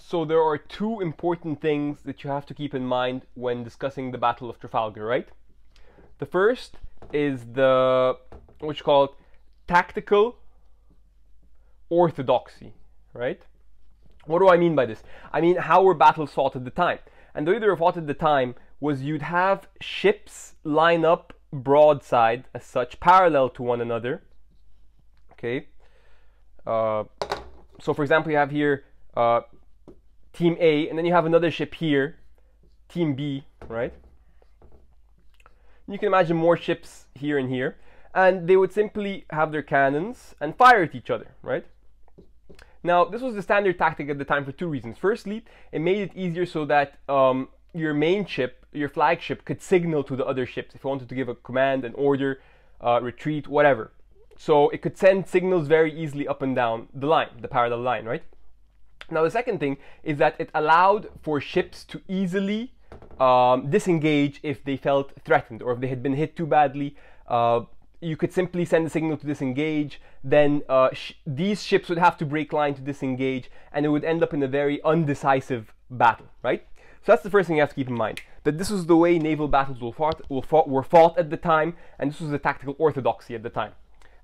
So there are two important things that you have to keep in mind when discussing the Battle of Trafalgar, right? The first is the, what you call tactical orthodoxy, right? What do I mean by this? I mean how were battles fought at the time. And the way they were fought at the time was you'd have ships line up broadside as such, parallel to one another. Okay. So for example, you have here Team A, and then you have another ship here, Team B, right? You can imagine more ships here and here, and they would simply have their cannons and fire at each other, right? Now, this was the standard tactic at the time for two reasons. Firstly, it made it easier so that your main ship, your flagship, could signal to the other ships if you wanted to give a command, an order, retreat, whatever. So it could send signals very easily up and down the line, the parallel line, right? Now, the second thing is that it allowed for ships to easily disengage if they felt threatened or if they had been hit too badly. You could simply send a signal to disengage, then these ships would have to break line to disengage, and it would end up in a very undecisive battle, right? So that's the first thing you have to keep in mind, that this was the way naval battles were fought at the time, and this was the tactical orthodoxy at the time.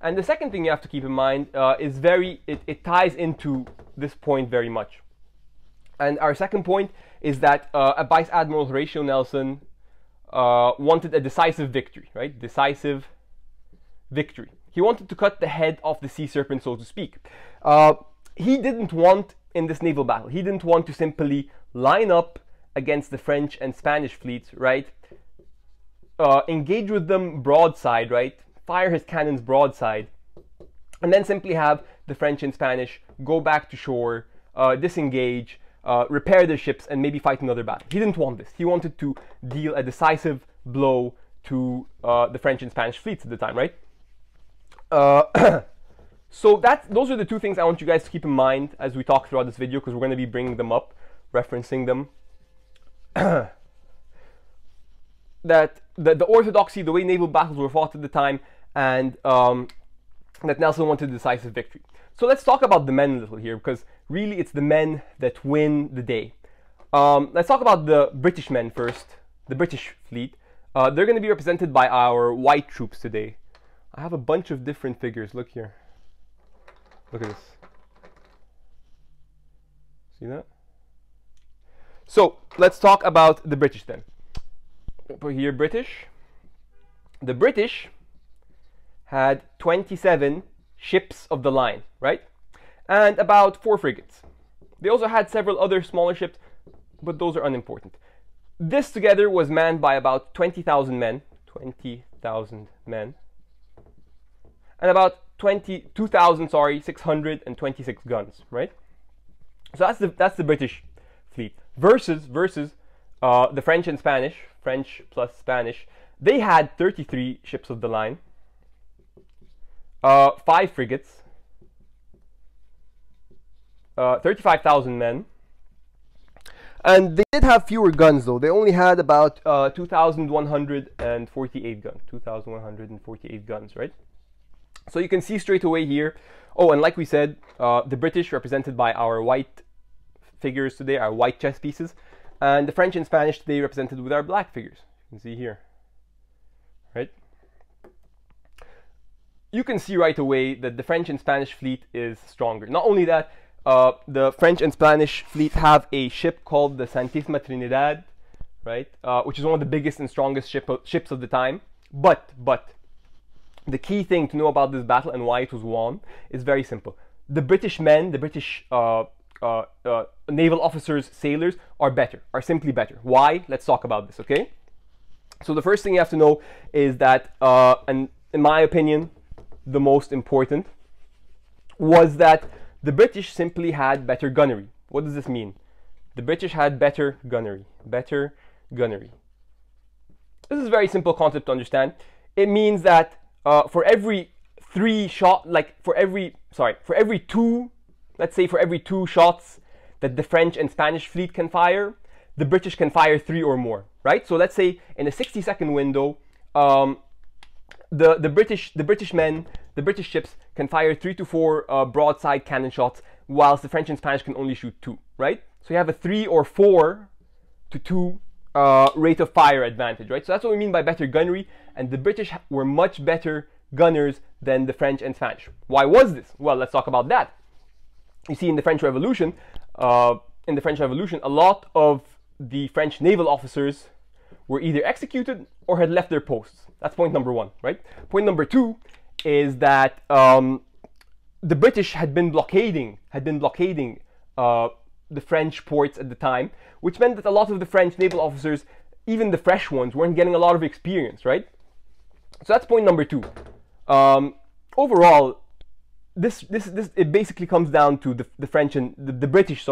And the second thing you have to keep in mind is it ties into this point very much. And our second point is that Vice-admiral Horatio Nelson wanted a decisive victory, right? Decisive victory. He wanted to cut the head off the sea serpent, so to speak. He didn't want, in this naval battle, he didn't want to simply line up against the French and Spanish fleets, right? Engage with them broadside, right? Fire his cannons broadside, and then simply have the French and Spanish go back to shore, disengage, repair their ships, and maybe fight another battle. He didn't want this. He wanted to deal a decisive blow to the French and Spanish fleets at the time, right? So those are the two things I want you guys to keep in mind as we talk throughout this video, because we're going to be bringing them up, referencing them. That the orthodoxy, the way naval battles were fought at the time, and that Nelson wanted decisive victory. So let's talk about the men a little here, because really it's the men that win the day. Let's talk about the British men first, the British fleet. They're going to be represented by our white troops today. I have a bunch of different figures. Look here. Look at this. See that? So let's talk about the British then. Put here British. The British had 27 ships of the line, right? And about 4 frigates. They also had several other smaller ships, but those are unimportant. This together was manned by about 20,000 men. 20,000 men. And about 626 guns, right? So that's the British fleet versus the French and Spanish. French plus Spanish. They had 33 ships of the line, 5 frigates, 35,000 men, and they did have fewer guns though. They only had about 2,148 guns. 2,148 guns, right? So you can see straight away here. Oh, and like we said, the British represented by our white figures today, our white chess pieces, and the French and Spanish today represented with our black figures. You can see here, right? You can see right away that the French and Spanish fleet is stronger. Not only that, the French and Spanish fleet have a ship called the Santísima Trinidad, right? Which is one of the biggest and strongest ships of the time. But the key thing to know about this battle and why it was won is very simple. The British men, the British naval officers, sailors are simply better. Why? Let's talk about this, okay? So the first thing you have to know is that, and in my opinion, the most important, was that the British simply had better gunnery. What does this mean? The British had better gunnery. Better gunnery. This is a very simple concept to understand. It means that for every 3 shot, for every 2 shots that the French and Spanish fleet can fire, the British can fire 3 or more, right? So let's say in a 60-second window, the British ships can fire 3 to 4 broadside cannon shots, whilst the French and Spanish can only shoot 2, right? So you have a 3 or 4 to 2 rate of fire advantage, right? So that's what we mean by better gunnery, and the British were much better gunners than the French and Spanish. Why was this? Well, let's talk about that. You see, in the French Revolution, a lot of the French naval officers were either executed or had left their posts. That's point number 1, right? Point number 2 is that the British had been blockading the French ports at the time, which meant that a lot of the French naval officers, even the fresh ones, weren't getting a lot of experience, right? So that's point number 2. Overall, it basically comes down to the French and the British,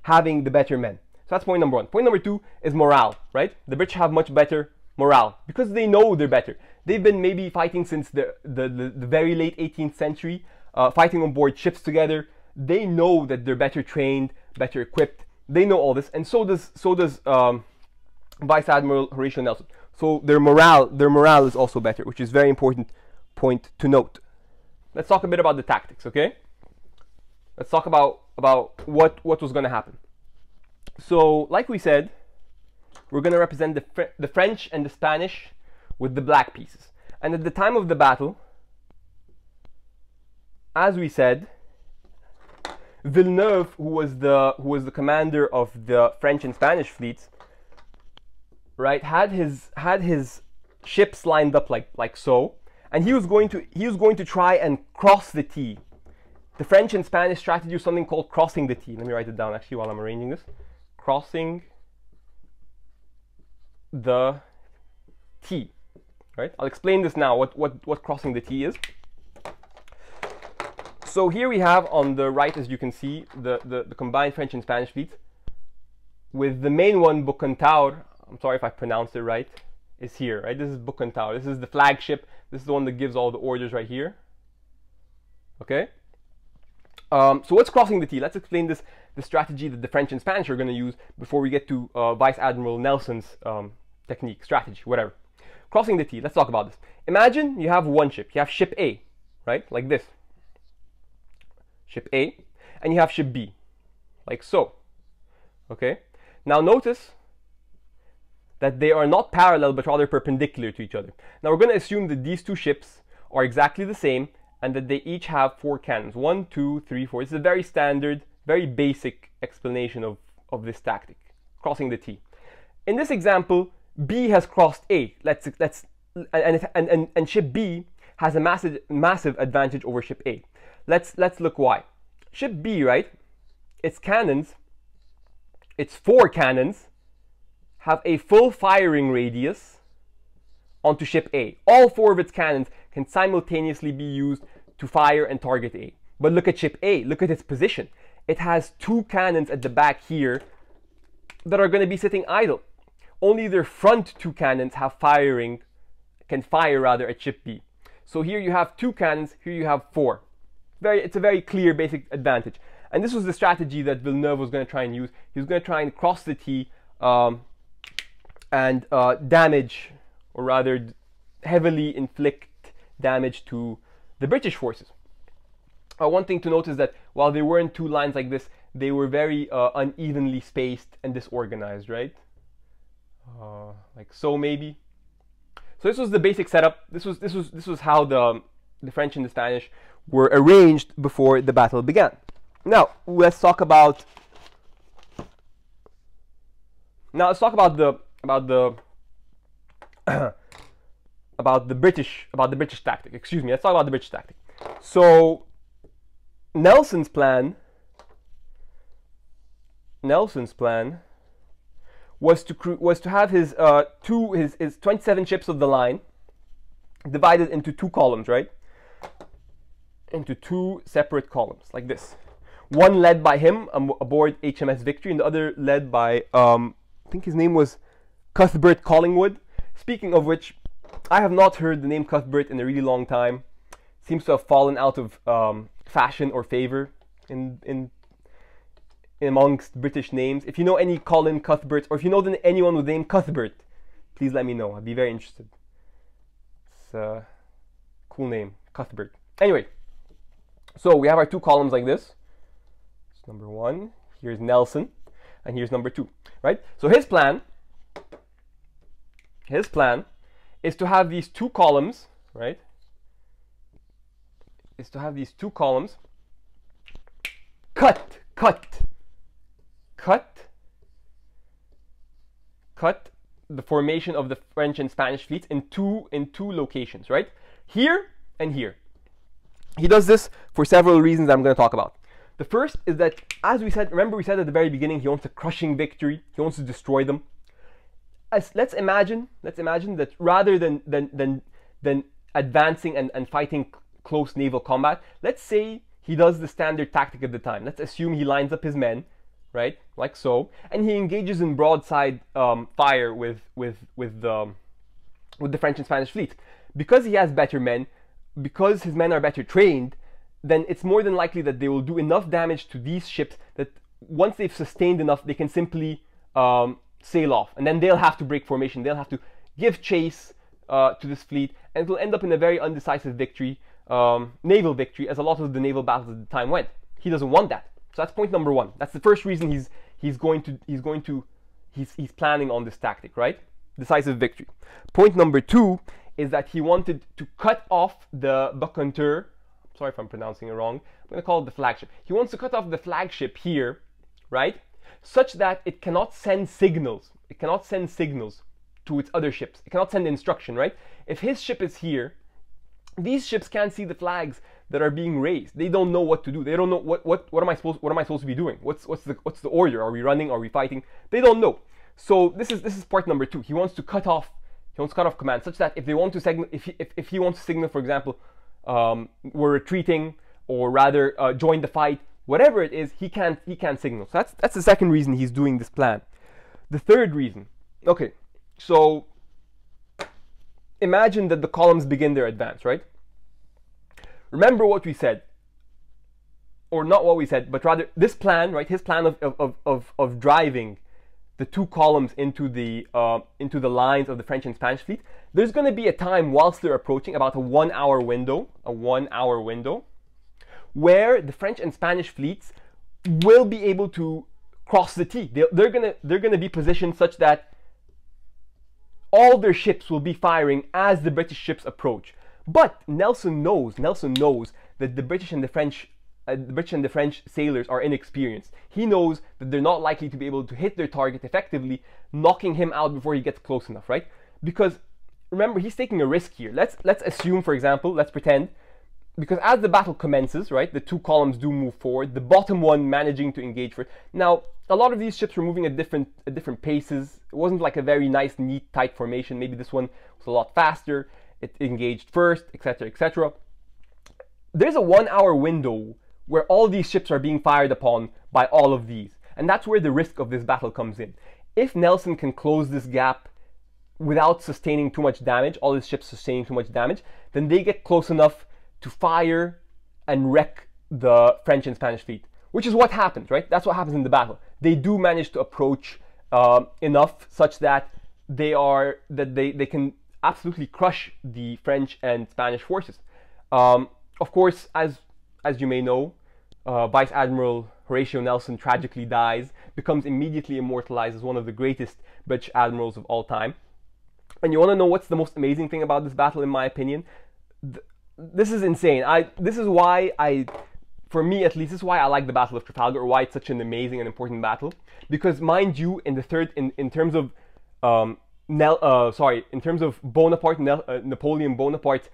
having the better men. So that's point number 1. Point number 2 is morale, right? The British have much better morale because they know they're better. They've been maybe fighting since the very late 18th century, fighting on board ships together. They know that they're better trained, better equipped. They know all this, and so does Vice-admiral Horatio Nelson. So their morale is also better, which is a very important point to note. Let's talk a bit about the tactics, okay? Let's talk about what was going to happen. So, like we said, we're going to represent the French and the Spanish with the black pieces. And at the time of the battle, as we said, Villeneuve, who was the commander of the French and Spanish fleets, right, had his ships lined up like so, and he was going to try and cross the T. The French and Spanish strategy was something called crossing the T. Let me write it down actually while I'm arranging this. Crossing the T. Right? I'll explain this now. What crossing the T is. So here we have on the right, as you can see, the combined French and Spanish fleets, with the main one, Bucentaur. I'm sorry if I pronounced it right. Is here, right? This is Bucentaur. This is the flagship. This is the one that gives all the orders right here. Okay. So what's crossing the T? Let's explain the strategy that the French and Spanish are going to use before we get to Vice-admiral Nelson's technique, strategy, whatever. Crossing the T. Let's talk about this. Imagine you have one ship. You have ship A, right? Like this. Ship A, and you have ship B, like so. Okay. Now notice that they are not parallel but rather perpendicular to each other. Now we're going to assume that these two ships are exactly the same and that they each have 4 cannons. 1, 2, 3, 4. It's a very standard, very basic explanation of this tactic, crossing the T. In this example, B has crossed A. And ship B has a massive advantage over ship A. Let's look why. Ship B, right? Its cannons, its 4 cannons, have a full firing radius onto ship A. All 4 of its cannons can simultaneously be used to fire and target A. But look at ship A. Look at its position. It has 2 cannons at the back here that are going to be sitting idle. Only their front 2 cannons can fire at ship B. So here you have 2 cannons. Here you have 4. It's a very clear basic advantage. And this was the strategy that Villeneuve was going to try and use. He was going to try and cross the T and damage, or rather heavily inflict damage to the British forces. One thing to note is that while they were in 2 lines like this, they were very unevenly spaced and disorganized, right? Like so maybe. So this was the basic setup. This was how the French and the Spanish were arranged before the battle began. Now let's talk about the British tactic. Excuse me. Let's talk about the British tactic. So Nelson's plan was to have his 27 ships of the line divided into 2 columns, right? Into 2 separate columns, like this. One led by him aboard HMS Victory, and the other led by I think his name was Cuthbert Collingwood. Speaking of which, I have not heard the name Cuthbert in a really long time. Seems to have fallen out of fashion or favor in amongst British names. If you know any Colin Cuthberts, or if you know anyone with the name Cuthbert, please let me know. I'd be very interested. It's a cool name, Cuthbert. Anyway, so we have our 2 columns like this. It's number 1. Here's Nelson. and here's number 2, right? So his plan is to have these 2 columns, right? Is to have these 2 columns cut the formation of the French and Spanish fleets in two locations, right? Here and here. He does this for several reasons I'm going to talk about. The first is that, as we said, remember we said at the very beginning, he wants a crushing victory. He wants to destroy them. Let's imagine that rather than advancing and fighting close naval combat, let's say he does the standard tactic of the time. Let's assume he lines up his men, right, like so, and he engages in broadside fire with the French and Spanish fleet. Because he has better men, because his men are better trained, then it's more than likely that they will do enough damage to these ships that once they've sustained enough, they can simply sail off, and then they'll have to break formation. They'll have to give chase to this fleet, and it will end up in a very undecisive victory, naval victory, as a lot of the naval battles at the time went. He doesn't want that. So that's point number 1. That's the first reason he's planning on this tactic, right? Decisive victory. Point number 2 is that he wanted to cut off the Buccaneer. Sorry if I'm pronouncing it wrong. I'm going to call it the flagship. He wants to cut off the flagship here, right? Such that it cannot send signals. It cannot send signals to its other ships. It cannot send instruction, right? If his ship is here, these ships can't see the flags that are being raised. They don't know what to do. They don't know what am I supposed to be doing? What's the order? Are we running? Are we fighting? They don't know. So this is part number 2. He wants to cut off command, such that if they want to signal, if he wants to signal, for example, we're retreating, or rather join the fight, whatever it is, he can't signal. So that's the second reason he's doing this plan. The third reason, okay, so imagine that the columns begin their advance, right? Remember what we said, or not what we said, but rather this plan, right? His plan of driving the 2 columns into the lines of the French and Spanish fleet. There's going to be a time whilst they're approaching, about a 1 hour window, where the French and Spanish fleets will be able to cross the T. They're gonna be positioned such that all their ships will be firing as the British ships approach. But Nelson knows that the British and the French sailors are inexperienced. He knows that they're not likely to be able to hit their target effectively, knocking him out before he gets close enough, right? Because remember, he's taking a risk here. Let's assume, for example, let's pretend, because as the battle commences, right, the 2 columns do move forward, the bottom one managing to engage first. Now, a lot of these ships were moving at different paces. It wasn't like a very nice, neat, tight formation. Maybe this one was a lot faster. It engaged first, etc., etc. There's a 1 hour window where all these ships are being fired upon by all of these. And that's where the risk of this battle comes in. If Nelson can close this gap without sustaining too much damage, all his ships sustaining too much damage, then they get close enough to fire and wreck the French and Spanish fleet, which is what happens, right? That's what happens in the battle. They do manage to approach enough such that they can absolutely crush the French and Spanish forces. Of course, as you may know, Vice-admiral Horatio Nelson tragically dies, becomes immediately immortalized as one of the greatest British admirals of all time. And you want to know what's the most amazing thing about this battle, in my opinion? This is insane. For me at least, this is why I like the Battle of Trafalgar, or why it's such an amazing and important battle. Because mind you, in terms of Napoleon Bonaparte,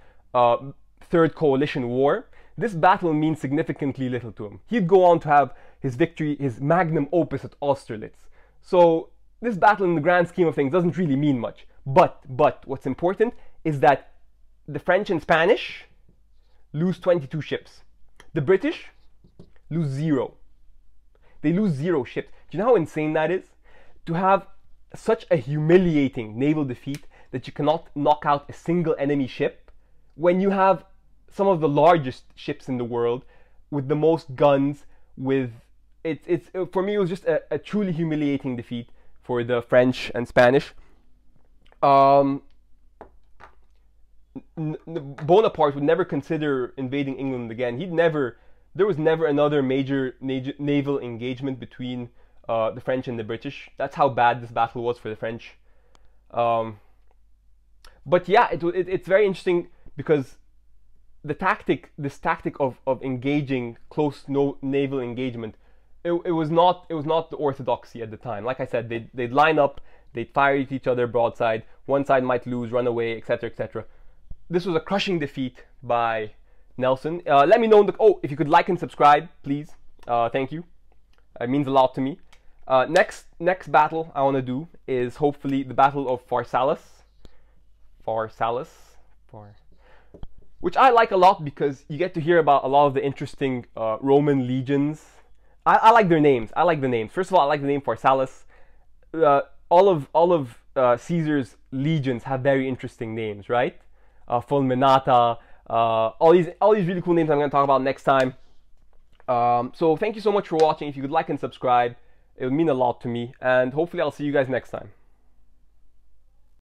Third Coalition War, this battle means significantly little to him. He'd go on to have his victory, his magnum opus at Austerlitz. So this battle, in the grand scheme of things, doesn't really mean much. But what's important is that the French and Spanish lose 22 ships. The British lose 0. They lose 0 ships. Do you know how insane that is? To have such a humiliating naval defeat that you cannot knock out a single enemy ship, when you have some of the largest ships in the world with the most guns. For me, it was just a truly humiliating defeat for the French and Spanish. Bonaparte would never consider invading England again. There was never another major naval engagement between the French and the British. That's how bad this battle was for the French. But yeah, it's very interesting because this tactic of engaging close naval engagement, it was not the orthodoxy at the time. Like I said, they'd line up, they'd fire at each other broadside. One side might lose, run away, etc., etc. This was a crushing defeat by Nelson. Let me know if you could like and subscribe, please. Thank you. It means a lot to me. Next battle I want to do is hopefully the Battle of Pharsalus, which I like a lot because you get to hear about a lot of the interesting Roman legions. I like their names. I like the names. First of all, I like the name Pharsalus. All of Caesar's legions have very interesting names, right? Fulminata, all these really cool names I'm going to talk about next time. So thank you so much for watching. If you could like and subscribe, it would mean a lot to me, and hopefully I'll see you guys next time.